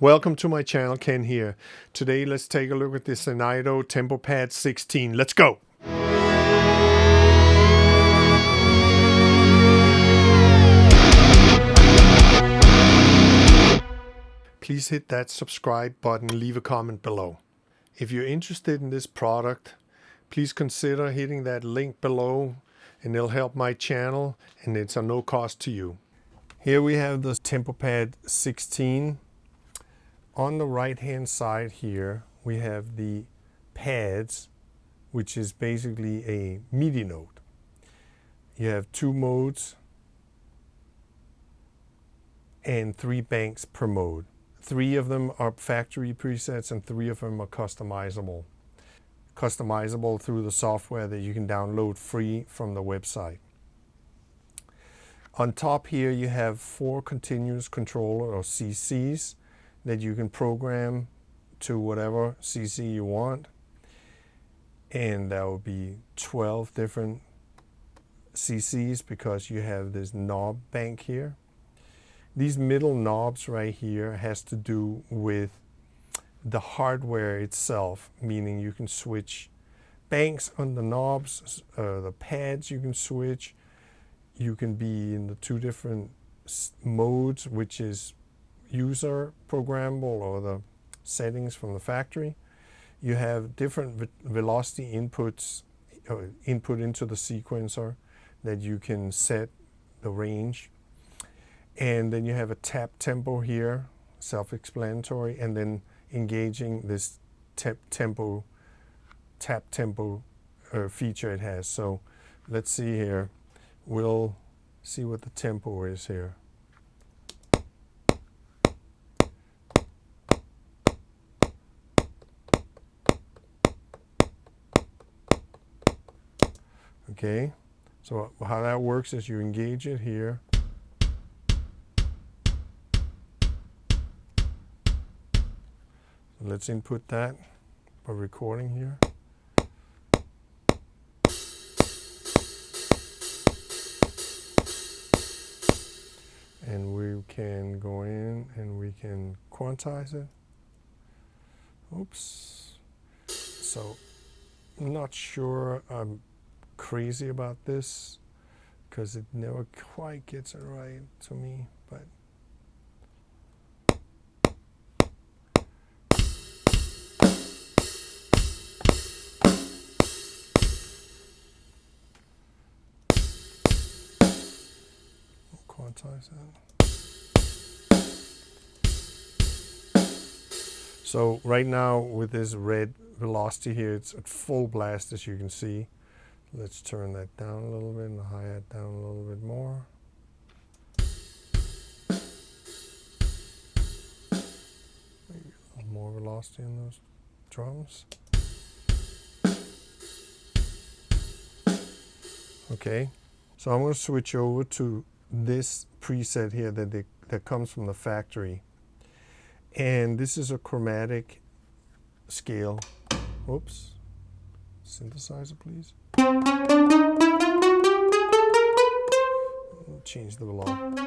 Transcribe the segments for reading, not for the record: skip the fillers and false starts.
Welcome to my channel, Ken here. Today let's take a look at the Synido TempoPad 16. Let's go! Please hit that subscribe button, leave a comment below. If you're interested in this product, please consider hitting that link below and it'll help my channel and it's a no cost to you. Here we have the TempoPad 16. On the right hand side here we have the pads, which is basically a MIDI note. You have 2 modes and 3 banks per mode. 3 of them are factory presets and 3 of them are customizable. Customizable through the software that you can download free from the website. On top here you have 4 continuous controller or CCs that you can program to whatever CC you want, and that will be 12 different CCs because you have this knob bank here. These middle knobs right here has to do with the hardware itself, meaning you can switch banks on the knobs, the pads you can switch. You can be in the 2 different modes, which is user programmable or the settings from the factory. You have different velocity inputs, input into the sequencer that you can set the range. And then you have a tap tempo here, self-explanatory, and then engaging this tap tempo feature it has. So let's see here. We'll see what the tempo is here. Okay, so how that works is you engage it here. Let's input that by recording here. And we can go in and we can quantize it. Oops. So I'm not sure I'm crazy about this because it never quite gets it right to me, but quantize that. So right now with this red velocity here, it's at full blast, as you can see. Let's turn that down a little bit and the hi-hat down a little bit more. Maybe a little more velocity in those drums. Okay, so I'm going to switch over to this preset here that comes from the factory. And this is a chromatic scale. Whoops. Synthesizer, please. Change the velocity.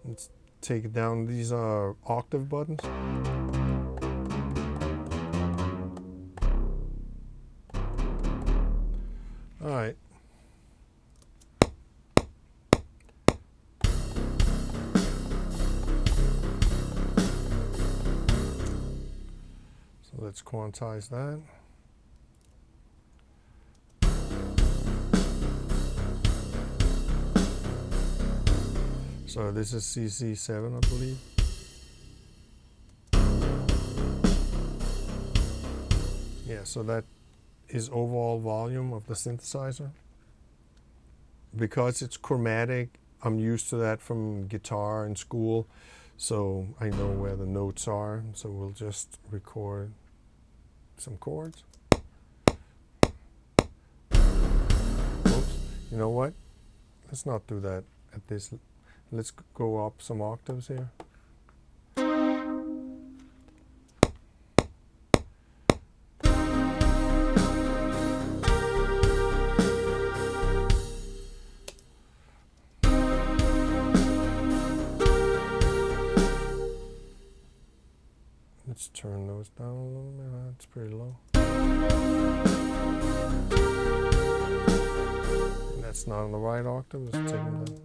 Let's take it down. These are octave buttons. All right. So let's quantize that. So this is CC7, I believe. Yeah, so that is overall volume of the synthesizer. Because it's chromatic, I'm used to that from guitar in school, so I know where the notes are. So we'll just record some chords. Oops, you know what? Let's not do that at this. Let's go up some octaves here. Let's turn those down a little bit. That's pretty low. And that's not on the right octave. Let's take them down.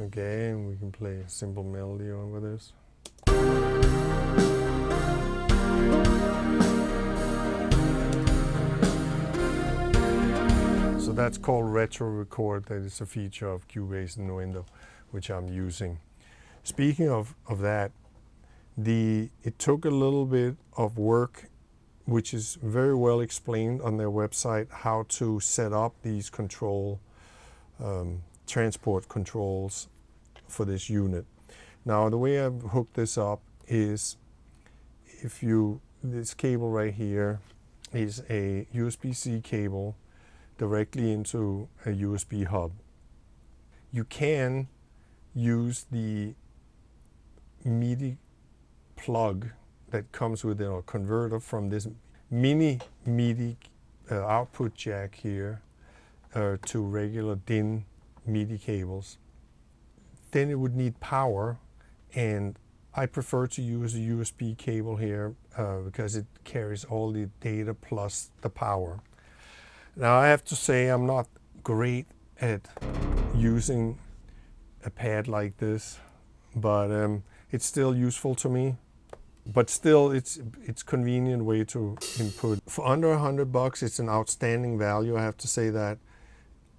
Okay, and we can play a simple melody over this. So that's called retro record. That is a feature of Cubase and Nuendo, which I'm using. Speaking of that, it took a little bit of work, which is very well explained on their website, how to set up these transport controls for this unit. Now, the way I've hooked this up is this cable right here is a USB-C cable directly into a USB hub. You can use the MIDI plug that comes with it, or converter from this mini MIDI output jack here to regular DIN MIDI cables. Then it would need power, and I prefer to use a USB cable here because it carries all the data plus the power. Now, I have to say I'm not great at using a pad like this, but it's still useful to me. But still, it's convenient way to input. For under $100, it's an outstanding value. I have to say that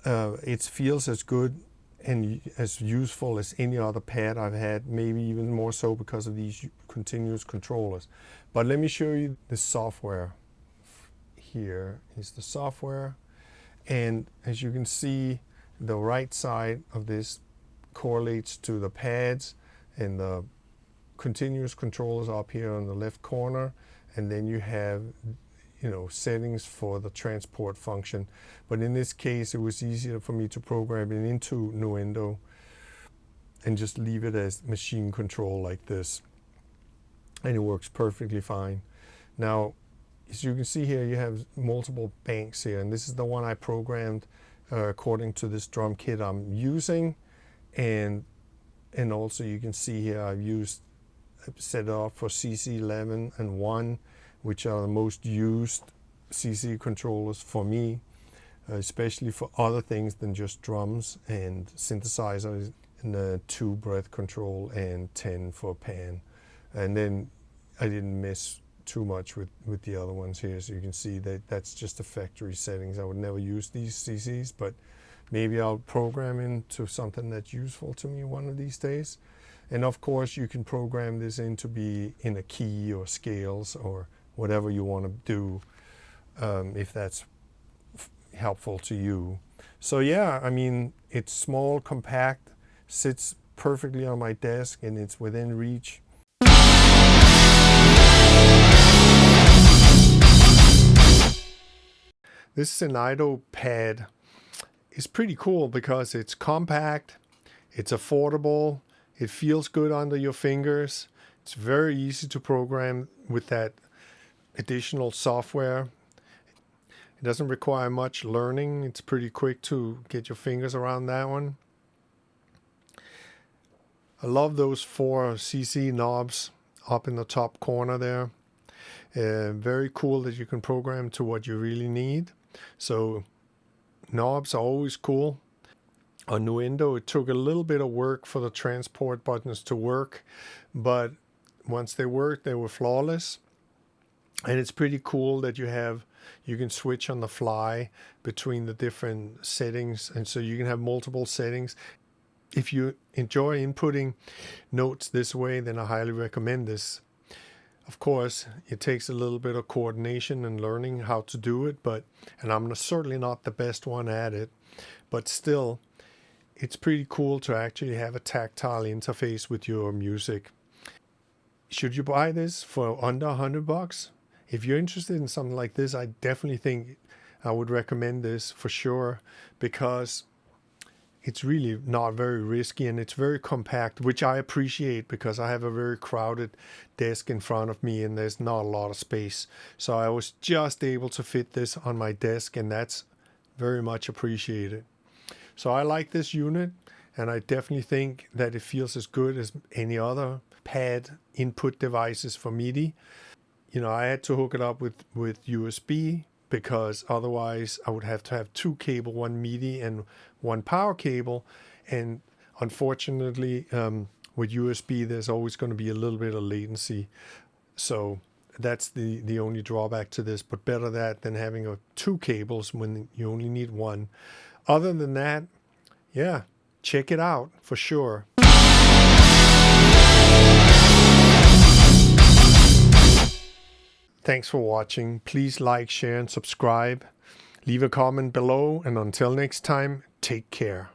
it feels as good and as useful as any other pad I've had, maybe even more so because of these continuous controllers. But let me show you the software. Here is the software, and as you can see, the right side of this correlates to the pads, and the continuous controllers up here on the left corner, and then you have settings for the transport function. But in this case, it was easier for me to program it into Nuendo and just leave it as machine control like this, and it works perfectly fine. Now, as you can see here, you have multiple banks here, and this is the one I programmed according to this drum kit I'm using, and also you can see here I've set it up for CC11 and 1, which are the most used CC controllers for me, especially for other things than just drums and synthesizers, and 2 breath control and 10 for pan. And then I didn't mess too much with the other ones here, so you can see that's just the factory settings. I would never use these CCs, but maybe I'll program into something that's useful to me one of these days. And of course, you can program this in to be in a key or scales or whatever you want to do, if that's helpful to you. So yeah, I mean, it's small, compact, sits perfectly on my desk, and it's within reach. This Synido pad is pretty cool because it's compact, it's affordable, it feels good under your fingers, it's very easy to program with that additional software. It doesn't require much learning, it's pretty quick to get your fingers around that one. I love those 4 CC knobs up in the top corner there. Very cool that you can program to what you really need. So knobs are always cool. On Nuendo, it took a little bit of work for the transport buttons to work, but once they worked, they were flawless. And it's pretty cool that you can switch on the fly between the different settings, and so you can have multiple settings. If you enjoy inputting notes this way, then I highly recommend this. Of course, it takes a little bit of coordination and learning how to do it, and I'm certainly not the best one at it, but still, it's pretty cool to actually have a tactile interface with your music. Should you buy this for under $100? If you're interested in something like this, I definitely think I would recommend this for sure, because it's really not very risky and it's very compact, which I appreciate because I have a very crowded desk in front of me and there's not a lot of space. So I was just able to fit this on my desk, and that's very much appreciated. So I like this unit, and I definitely think that it feels as good as any other pad input devices for MIDI. You know, I had to hook it up with USB because otherwise I would have to have two cable, one MIDI and one power cable. And unfortunately, with USB, there's always going to be a little bit of latency. So that's the only drawback to this, but better that than having two cables when you only need one. Other than that, yeah, check it out for sure. Thanks for watching. Please like, share, and subscribe. Leave a comment below, and until next time, take care.